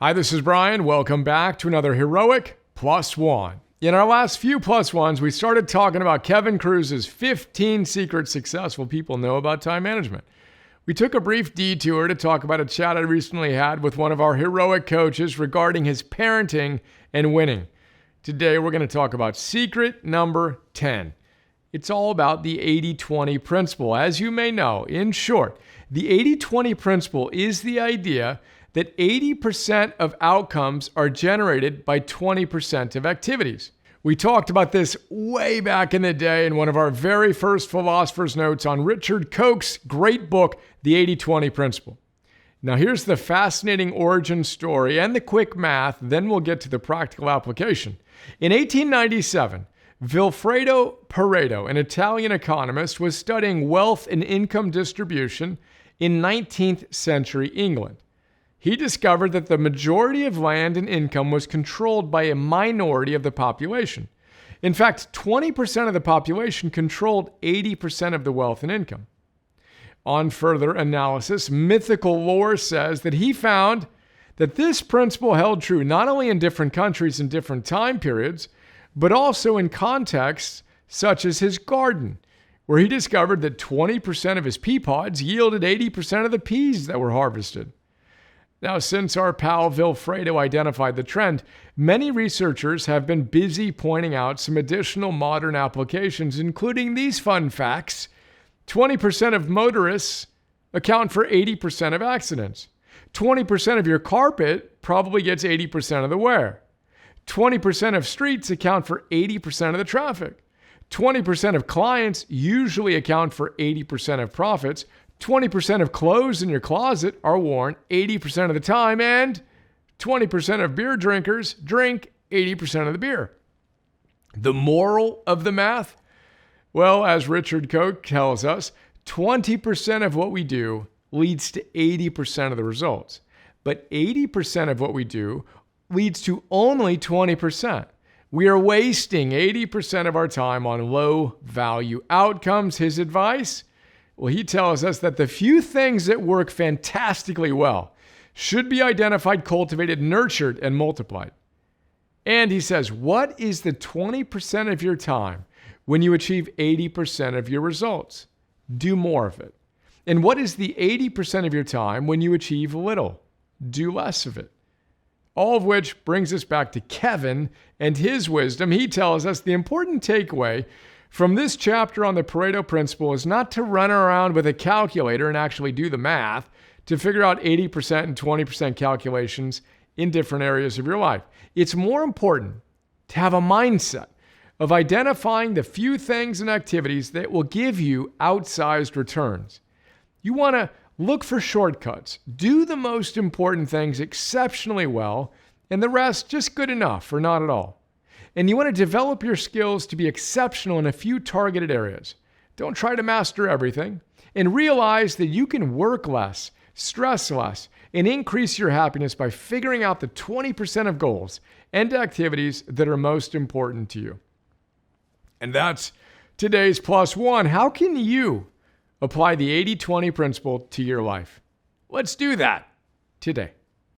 Hi, this is Brian. Welcome back to another Heroic Plus One. In our last few Plus Ones, we started talking about Kevin Kruse's 15 secrets successful people know about time management. We took a brief detour to talk about a chat I recently had with one of our heroic coaches regarding his parenting and winning. Today, we're going to talk about secret number 10. It's all about the 80-20 principle. As you may know, in short, the 80-20 principle is the idea that 80% of outcomes are generated by 20% of activities. We talked about this way back in the day in one of our very first Philosopher's Notes on Richard Koch's great book, The 80-20 Principle. Now here's the fascinating origin story and the quick math, then we'll get to the practical application. In 1897, Vilfredo Pareto, an Italian economist, was studying wealth and income distribution in 19th century England. He discovered that the majority of land and income was controlled by a minority of the population. In fact, 20% of the population controlled 80% of the wealth and income. On further analysis, mythical lore says that he found that this principle held true not only in different countries and different time periods, but also in contexts such as his garden, where he discovered that 20% of his pea pods yielded 80% of the peas that were harvested. Now, since our pal Vilfredo identified the trend, many researchers have been busy pointing out some additional modern applications, including these fun facts. 20% of motorists account for 80% of accidents. 20% of your carpet probably gets 80% of the wear. 20% of streets account for 80% of the traffic. 20% of clients usually account for 80% of profits. 20% of clothes in your closet are worn 80% of the time, and 20% of beer drinkers drink 80% of the beer. The moral of the math? Well, as Richard Koch tells us, 20% of what we do leads to 80% of the results. But 80% of what we do leads to only 20%. We are wasting 80% of our time on low-value outcomes. His advice? Well, he tells us that the few things that work fantastically well should be identified, cultivated, nurtured, and multiplied. And he says, what is the 20% of your time when you achieve 80% of your results? Do more of it. And what is the 80% of your time when you achieve little? Do less of it. All of which brings us back to Kevin and his wisdom. He tells us the important takeaway from this chapter on the Pareto principle is not to run around with a calculator and actually do the math to figure out 80% and 20% calculations in different areas of your life. It's more important to have a mindset of identifying the few things and activities that will give you outsized returns. You want to look for shortcuts, do the most important things exceptionally well, and the rest just good enough or not at all. And you want to develop your skills to be exceptional in a few targeted areas. Don't try to master everything, and realize that you can work less, stress less, and increase your happiness by figuring out the 20% of goals and activities that are most important to you. And that's today's plus one. How can you apply the 80-20 principle to your life? Let's do that today.